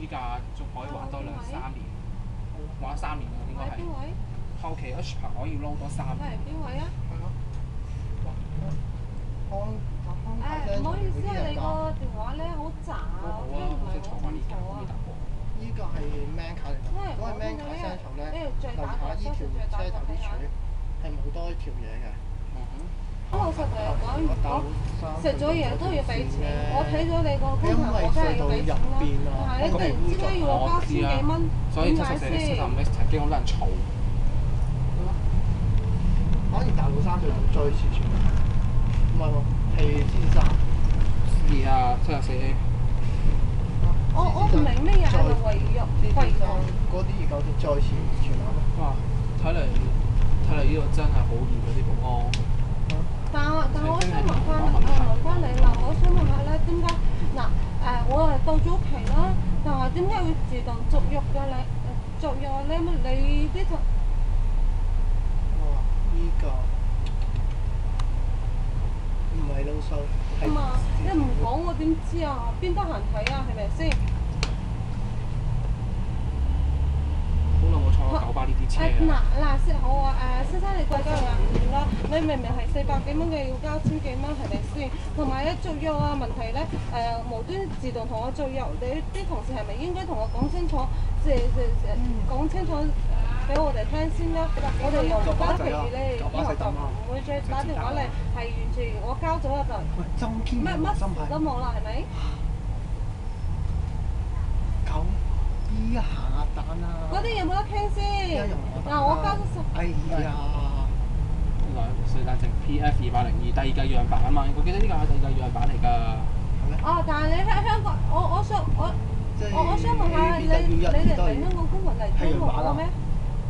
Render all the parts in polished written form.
架仲可以玩多2、3年，玩3年㗎應該係。邊位？後期 H 棚可以撈多3年。係邊位啊？係咯。唔好意思啊，你個電話咧好雜啊，都好啊，聽唔係好想坐翻呢架，好清楚啊。可以打過。依個係 man 卡嚟㗎，如果係 man 卡 central 咧，最樓下依條車頭啲柱係冇多條嘢嘅。咁老實嚟講，如果食咗嘢都要俾錢，我睇咗你個工程，我梗係要俾錢啦。但係你突然之間要我交千幾蚊，所以點解74、先？ 75曾經好多人嘈。反而大老山隧道最遲全部，唔係喎，係獅子山。而啊，74A。我唔明咩嘢係違約違約。嗰啲二九線再遲全部咯。哇！睇嚟呢度真係好嚴嗰啲保安。但我想問翻你啦，我想問下咧，點解嗱我係到咗期啦，但係點解會自動續約嘅咧？續約咧，你呢度哇！依個唔係老細，啊嘛，你唔講我點知啊？邊得閒睇啊？係咪先？好耐冇坐過九巴呢啲車啦。先好啊！先生你再交200啦，你明明係400幾蚊嘅，要交1000幾蚊係咪先？同埋咧續約啊問題咧，無端自動同我續約，你啲同事係咪應該同我講清楚，講清楚俾我哋聽先啦？我哋又唔得譬如咧，以後就唔會再打電話嚟，係完全我交咗就喂，周天乜事都冇啦，係咪？九依下單啊！嗰啲有冇得傾先？嗱，我交咗哎呀！水彈證 PF202第二屆樣版啊嘛，我記得呢個係第二屆樣版嚟㗎。哦，但係你喺香港，我想問下你哋嚟香港公民嚟聽我嘅咩？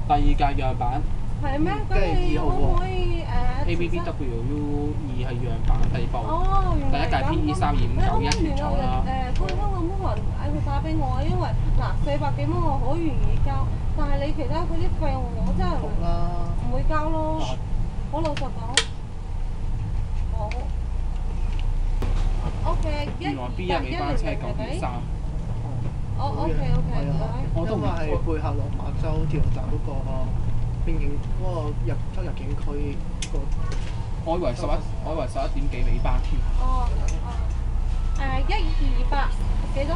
第二屆樣版。係咩？咁你可唔可以ABBWU2係樣版第二部。哦，原來第一屆 PE32591全廠啦。嗰個香港公民嗌佢打俾我，因為嗱400幾蚊我好願意交，但係你其他嗰啲費用我真係唔會交咯。好老實講，好。OK，原來 B1尾班車係9.3。OK，唔該。我都唔係配合落馬洲鐵路站嗰個邊境嗰個入境區個。我以為11點幾尾班添。哦，128幾多？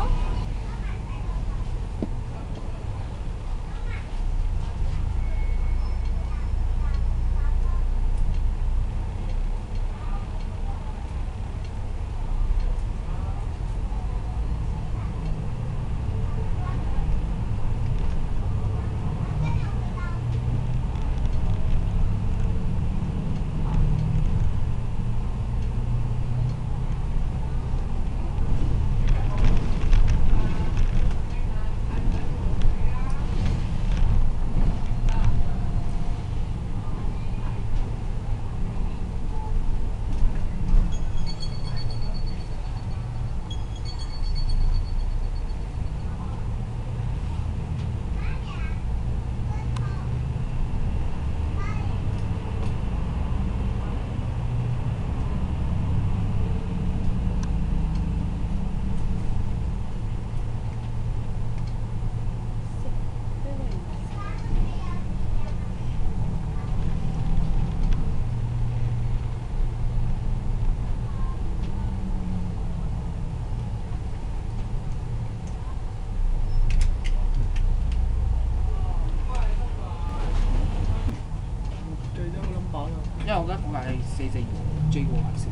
因為我覺得係442J 喎，係442。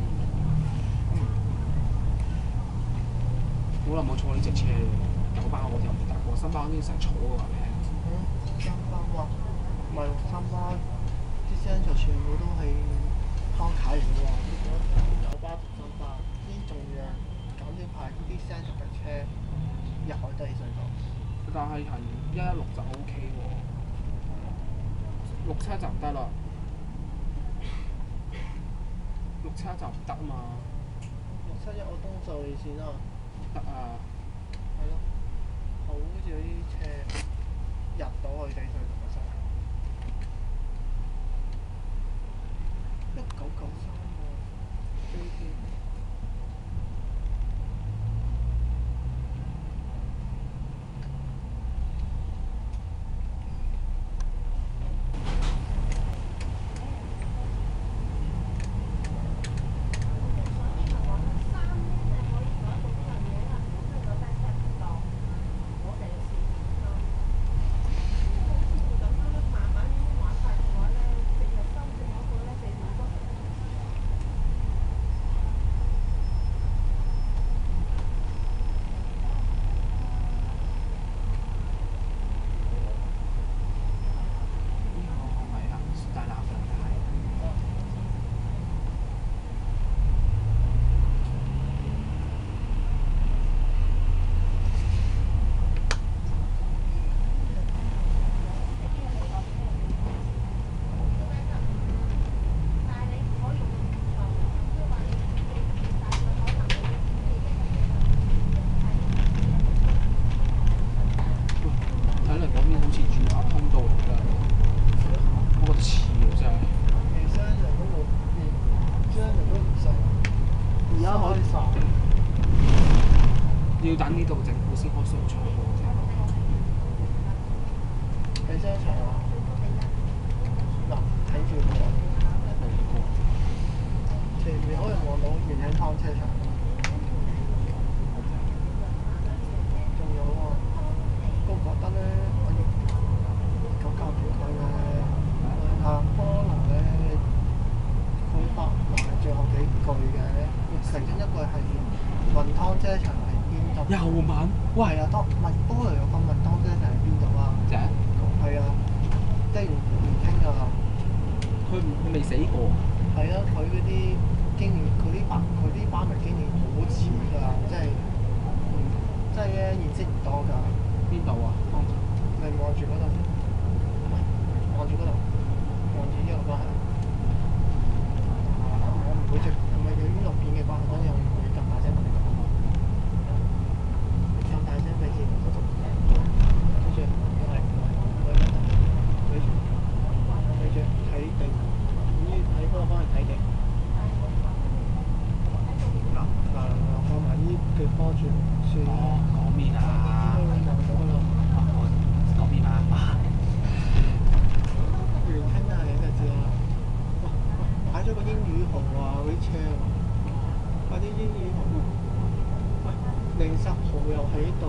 好耐冇坐呢隻車啦，九巴我就未搭過，新巴嗰啲成日坐㗎話你聽。三巴哇，唔係三巴啲聲就全部都係拋卡嚟嘅喎，九巴同三巴呢仲要搞呢排啲聲就嘅車入海低隧道。但係行116就 OK 喎，67就唔得啦。67就唔得啊嘛。671我東就你線啦。得啊。係咯，好似啲車入到去地隧道嘅時候。1993喎，飛機。呢度政府先開商場喎，喺商場啊，嗱睇住佢，前面可以望到元興湯車場，仲有喎高覺得咧，我要講教住佢咧，菠蘿咧，佢發埋最後幾句嘅，其中一句係問湯車場喺邊度？又問，喂，係啊，問菠蘿有個問湯車場喺邊度啊？姐，係啊，即係年輕啊！佢未死過，係啊，佢嗰啲經驗，佢啲班民經驗好似㗎，即係咧認識唔多㗎。邊度啊？你望住嗰度先，唔係望住嗰度，望住呢個關係。我唔會直，唔係佢錄片嘅關係，所以我唔會咁大聲同你講。咁大聲費事嗰度，跟住唔係，對住睇地，喺嗰個方向睇地。嗱，放埋呢句波住算。哦，嗰邊啊，應該望到㗎啦。嗰邊啊，元興啊，你就知啦。哇！擺咗個英語號啊，嗰啲車喎，擺啲英語號。喂，零十號又喺度，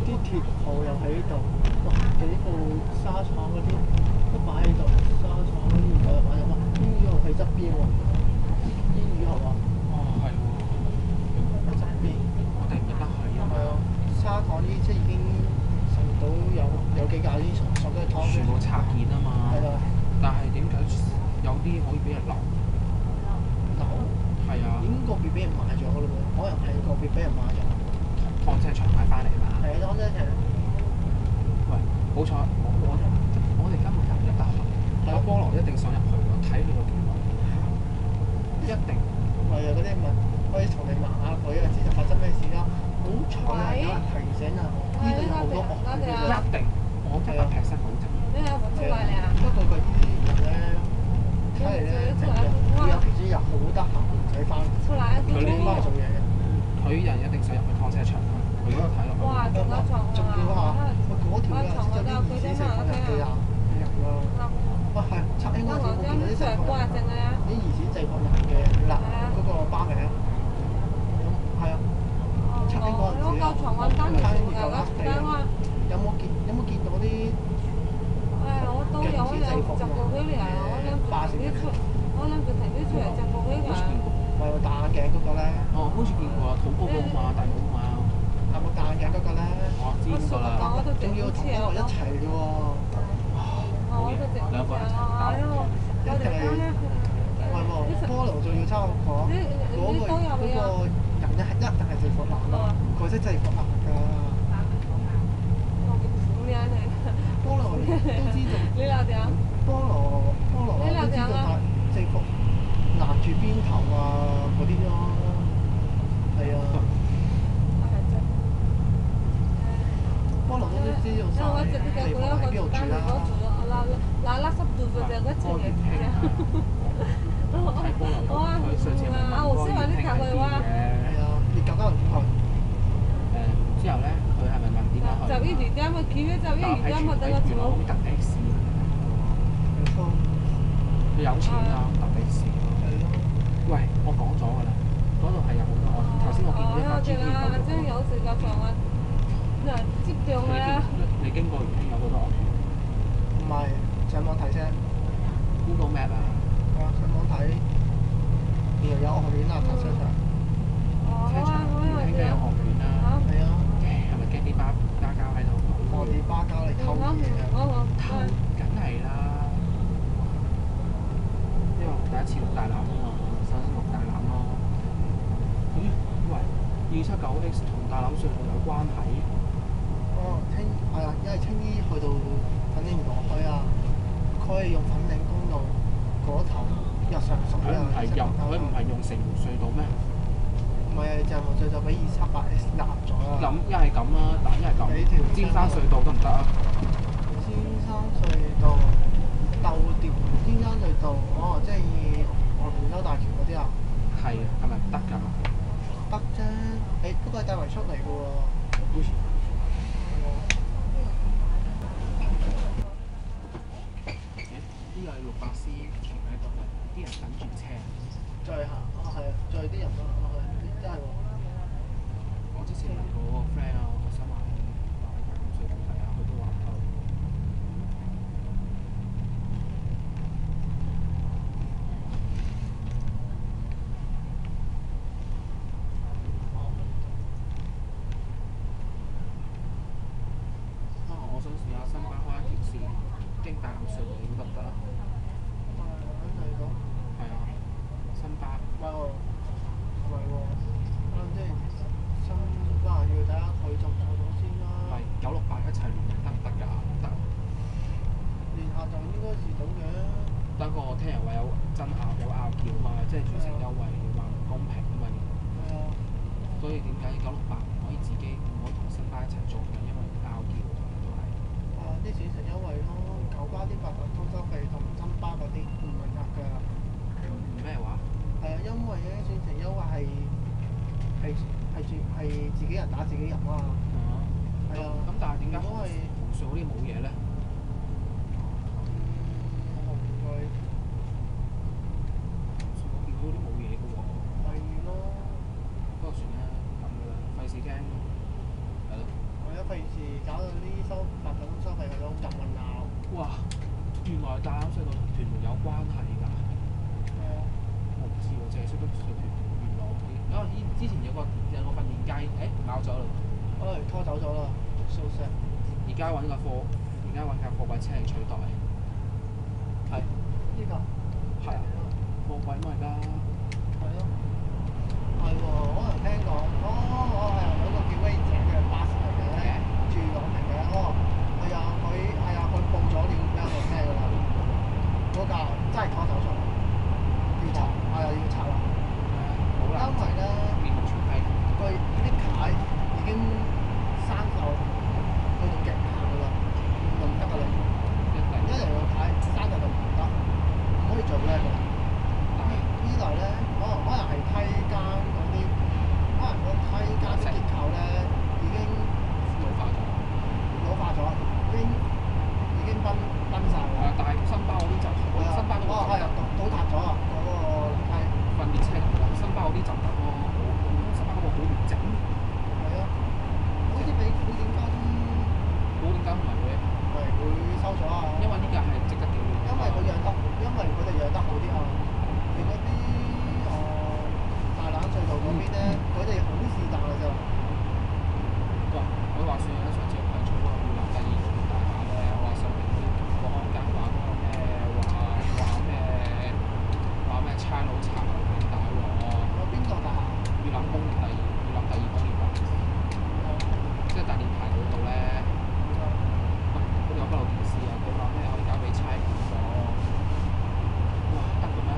啲鐵號又喺度，哇！幾部沙廠嗰啲都擺喺度，沙廠嗰啲我又擺咗乜？英語號喺側邊喎，英語號啊，哦係喎，喺側邊。我哋唔記得去啊嘛，係啊，沙廠啲車已經成到有幾架啲所謂嘅湯全部拆件啊嘛，係啦，但係點解有啲可以俾人留？樓係啊，已經個別俾人買咗㗎啦喎，可能係個別俾人買咗。湯車場買翻嚟嘛。係啊，湯車場。喂，好彩我哋根本入唔入得去，有菠蘿一定想入去喎，睇佢個電話，一定。係啊，嗰啲咪可以同你問下佢啊，之前發生咩事啦。好彩啊，有人提醒啊，呢度有好多惡嘅一啫。定，我100%保證。你有冇出嚟啊？不過佢呢啲人咧，睇嚟咧，成日會有其中一日好得閒唔使翻，出嚟啊！佢呢翻去做嘢嘅。佢人一定想入去湯車場啦，佢嗰度睇落去。哇！仲有床仲要啊！話，喂嗰條友先有啲兒子食飯入嘅人咯。喂係，插應該我見到啲食飯人，啲兒子制服人嘅嗱嗰個巴名。係啊。插應該我夠床揾單嚟做㗎，單啊！有冇見到啲我都有就過幾年啊！我諗住停啲出嚟就過幾年。咪戴眼鏡嗰個咧？哦，好似見過啊，土高嗰個嘛，大佬嘛。有冇戴眼鏡嗰個咧？我知邊個啦。仲要同菠蘿一齊嘅喎。好嘢，兩個人一齊打。一定係。唔係喎，菠蘿仲要差我講，嗰個人一定係制服男咯，佢識制服男㗎。菠蘿都知道。你兩點？菠蘿都知道戴制服攔住邊頭啊嗰啲咯，係啊。菠蘿都知道晒制服喺邊度住啦。係啊，你搞交唔去。之後咧，佢係咪問點解去？就一點點嘛，企喺就一點點嘛，等個原來好特的士。冇錯。佢有錢啊，特的士。喂，我講咗㗎啦，嗰度係有好多我頭先我見到一架 G P 嗰度。真有時間上啊！嗱，接上啊！你經過元興有好多樂團。唔係上網睇啫。Google Map 啊。係啊，上網睇。原來有學院啊，停車場。車場元興都有學院啦。係啊。係咪驚啲巴膠喺度？我哋巴膠嚟偷嘢啊！偷，梗係啦。因為我第一次錄大欖啊嘛，首先錄大欖咯。咦？喂，279X 同大欖隧道有關係？哦，係啊，因為青衣去到粉嶺過海啊，佢係用粉嶺公路嗰頭入上水啊。佢唔係用城門隧道咩？唔係，就係就俾238X立咗啦。咁一係咁啦，但一係咁。尖山隧道得唔得啊？尖山隧道、鬥碟、尖山隧道，哦，即係外邊洲大橋嗰啲啊。係啊，係咪唔得㗎？得啫，不過係大圍出嚟嘅喎。停喺度，啲人等住車。再行係啊，再啲人咯，係真係喎。我之前問過嗰個 friend 啊，我想話大欖隧道睇下，佢都話我想試下新巴開一條線經大欖隧道得唔得啊？係講係啊，新巴。唔係喎，唔係喎，可能即係新巴要睇下佢做唔做到先啦。係968一齊聯得唔得㗎？得。連下就應該試到嘅。不過我聽人話有爭拗撬嘛，即係轉乘優惠話唔公平啊嘛。係啊。所以點解968唔可以自己唔可以同新巴一齊做嘅？因為拗撬都係。啲轉乘優惠咯，九巴啲八達通收費同新巴嗰啲唔係夾㗎。咩話？係啊，因為咧轉乘優惠係自己人打自己人啊嘛。係啊。咁但係點解如果係紅隧嗰啲冇嘢咧？紅隧我見到啲冇嘢嘅喎。係咯。不過算啦，咁㗎啦，費事驚。係咯。為咗費事搞到啲八達通收費嗰種咁混淆。哇！原來大欖隧道同屯門有關係㗎。係啊。我唔知喎，淨係識得屯門元朗嗰啲。因為之前有個訓練街，咬咗啦。拖走咗啦，掃石。而家揾架貨櫃車嚟取代。係。呢個。係啊。貨櫃咪而家。係咯。係喎，可能聽講，係有個叫威姐嘅巴士嚟嘅，住朗屏嘅，係啊，佢報咗料俾我聽㗎啦，嗰架真係拖走咗，要拆，係啊，要拆啦。好啦。因為咧，佢啲牌已經生鏽，去到極限㗎啦，唔得㗎啦。一嚟個牌生鏽就唔得，唔可以做叻㗎啦。二來咧，可能係梯間嗰啲，可能個梯間啲結構咧已經老化咗，已經崩曬啦。但係新巴嗰啲就好，新巴嗰個係啊，倒塌咗啊！嗰個樓梯。訓練車新巴嗰啲就得咯，新巴嗰個好完整。係啊，好似俾古典交通。古典交通咪會收咗啊！因為呢架係值得紀念。因為佢哋養得好啲啊！而嗰啲大欖隧道嗰邊咧，佢哋好是但㗎咋。喂，佢話算啦，上次係坐嗰個會立第二棟大廈咧，話上面啲保安間話嗰個咩話咩差佬查咁大鑊。邊座大廈？越南第二工業啊！即係大連排道嗰度咧，嗰度有閉路電視啊，佢話咩可以交俾差館咗。哇，得嘅咩？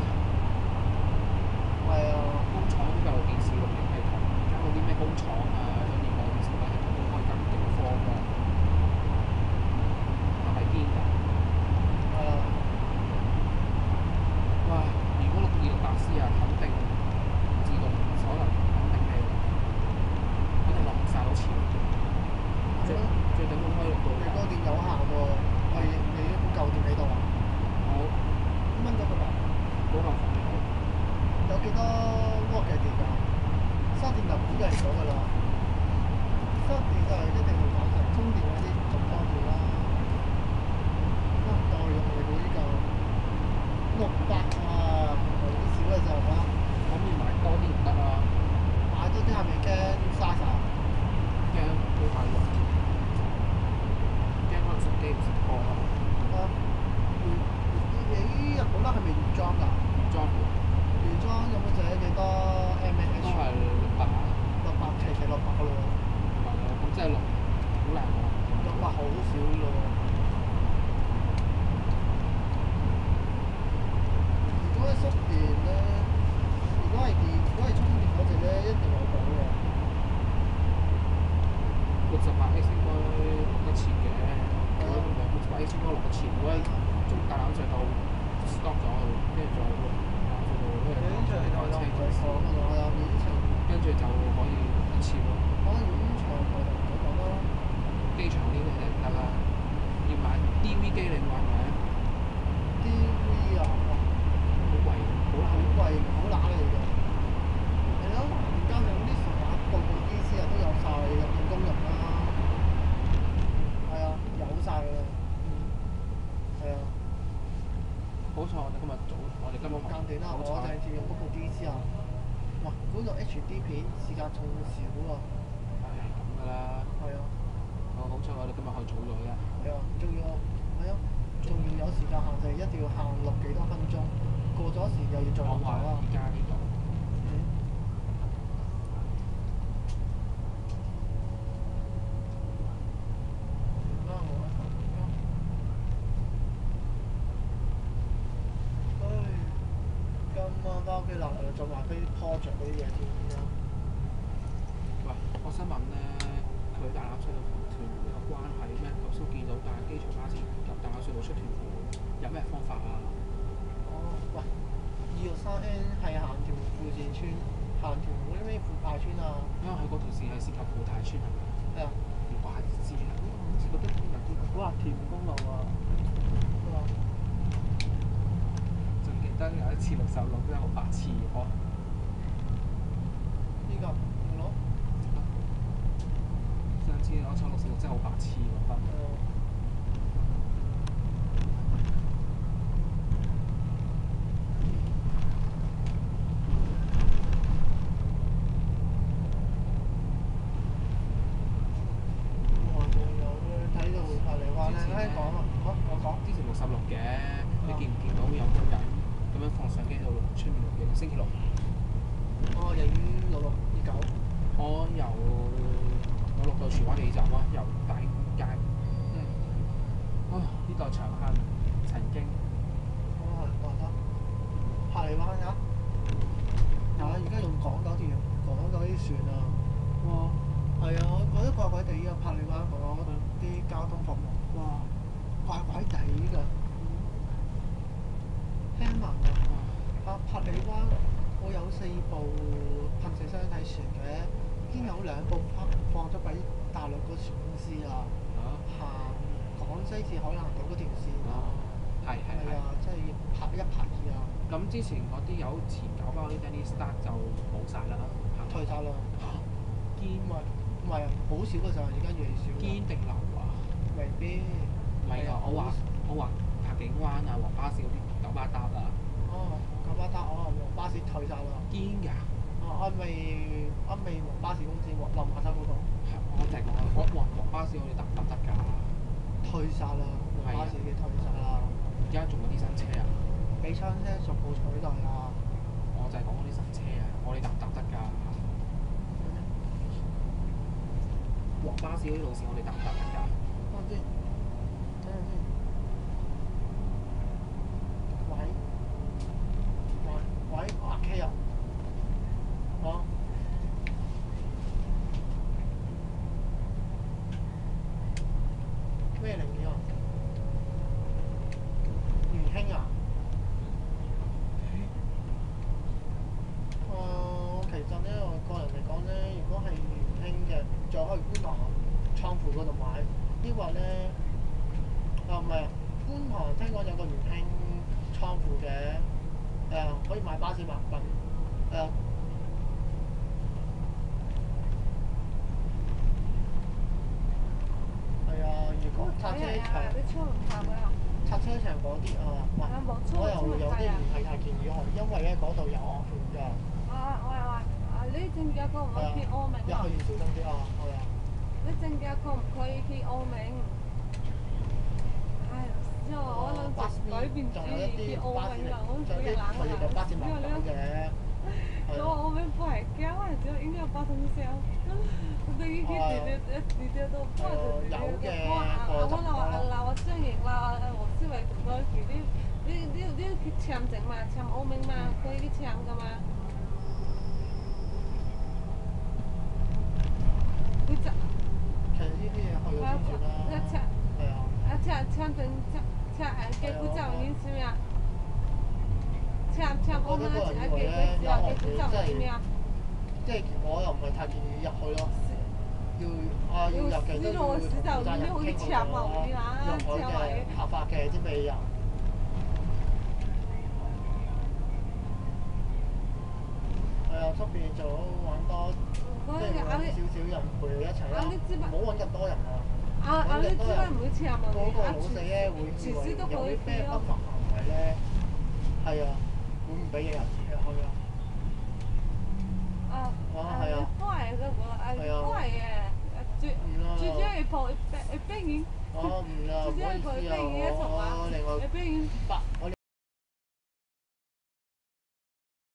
係啊。工廠啲閉路電視錄影系統，搞到啲咩工廠啊，嗰啲閉路電視錄影系統都可以跟警方㗎，係咪癲㗎？係啊。哇！如果268C啊，肯定自動可能肯定係，肯定落唔晒到錢。最頂籠可以錄到。你個電有限喎，你舊電喺度啊？好。掹咗佢啦。嗰嚿房好。有幾多瓦嘅電㗎？收電就估計唔到㗎啦。收電就一定會講成充電嗰啲仲多啲啦。唔多用你估呢嚿600啊，好少嘅就係嘛。可唔可以買多啲唔得啊？買多啲係咪驚嘥晒？驚好快用，驚可能熄機唔熄波啊！你日本啦係咪原裝㗎？原裝有冇寫幾多 mAh？都係600。其實600㗎咯喎。係啊，咁即係6，好靚喎。600好少咯喎。如果係縮電咧，如果係充電嗰隻咧，一定有講嘅。68X 應該落得切嘅，68X 應該落得切。如果中大欖隧道 stop 咗佢，跟住再大欖隧道跟住再開車就試，跟住就可以一次咯。機場呢啲就得啦，要買 DV 機你買唔買啊？ DV 啊？彩我哋今日早，我哋今日冇間斷啦，好我就係彩，照用嗰部 DC 啊。哇！嗰度 HD 片時間仲少啊。係咁㗎啦。係啊，好彩我哋今日去早咗啫。係啊，仲要係啊，仲要有時間限制，一定要限錄幾多分鐘，過咗時又要再錄咗我話啊。而家呢度。嗯。啦，我係咁樣。唉，今晚翻屋企留嚟做埋啲 project 嗰啲嘢添啦。喂，我想問咧，佢大欖隧道同屯門嘅關係咩？頭先見到架機場巴士入大欖隧道出屯門，有咩方法啊？哦，喂，263N 係行屯門富士村，行屯門嗰啲咩富泰村啊？因為佢嗰條線係涉及富泰村係咪？係啊，唔怪之啦，好似覺得有啲哇，屯門公路啊！係啊，仲記得有一次66真係好白痴我。呢個唔攞。上次我坐66真係好白痴喎，覺得。我仲有睇到隔離話咧，香港啊，我講之前66嘅，你見唔見到有個人咁樣放相機喺度出面錄影？星期六，哦，由於6629，我錄到荃灣地鐵站啦，由大興街。嗯，呢個長坑曾經哦，覺得柏麗灣啊，係啊，而家用港島啲船啊，哇係啊，我覺得怪怪地啊，柏麗灣嗰啲交通服務，哇怪怪地㗎。聽聞啊，柏麗灣我有4部噴射雙體船嘅，已經有2部放咗俾大陸個船公司啊，行廣西至海南島嗰條線啊，係係啊，即係拍1拍2啊，咁之前嗰啲有前九巴嗰啲 Danny Star 就冇晒啦，退晒啦。堅唔係啊，好少嘅咋，而家越嚟越少啦。堅定流啊！未必。唔係啊，我話柏景灣啊、黃巴士嗰啲九巴搭啊，哦，九巴搭哦，黃巴士退晒啦。堅㗎。哦，啱未黃巴士公司落馬洲嗰度係，我就係講黃巴士我哋搭唔搭得㗎？退晒啦，黃巴士嘅退晒啦。而家仲有啲新車啊！俾親車逐步取代啊。我就係講嗰啲新車啊，我哋搭唔搭得㗎？黃巴士嗰啲路線我哋搭唔搭得㗎？等陣先，等陣先。喂，阿 K 啊，哦。咩零件啊？元興啊？其實咧，我個人嚟講咧，如果係元興嘅，就可以觀塘倉庫嗰度買。抑或咧，唔係啊，觀塘聽講有個元興倉庫嘅，可以買巴士物品，係啊，如果泊車場。你出唔泊㗎啦？泊車場嗰啲啊，喂，我又有啲唔係太建議去，因為咧嗰度有惡犬㗎。你正嘅可唔可以去澳門一去要小心啲啊，係啊。你正嘅可唔可以去澳門？唉，之後我諗就改變主意去澳門啦，我唔想冷啦。我澳門不係驚啊，只要應該發生聲。對於佢哋都不過嗱我雖然話黃思維嗰時啲簽證嘛，簽澳門嘛，佢啲簽㗎嘛。其實呢啲嘢去到先算啦。係啊。簽證嘅護照已經點呀？簽澳門嘅護照點呀？即係我又唔係太建議入去咯。要入境都要負責人傾好咗，入海嘅合法嘅先俾你入。係啊，出邊就揾多，即係揾少少人陪你一齊啦，唔好揾咁多人啊！揾咁多人，嗰個老死咧會以為有啲咩不法行為咧，係啊，會唔俾嘢入車開啊？係啊。都係嗰個，都係嘅。最主要要抱冰丸。唔啦，唔好意思啊，我另外。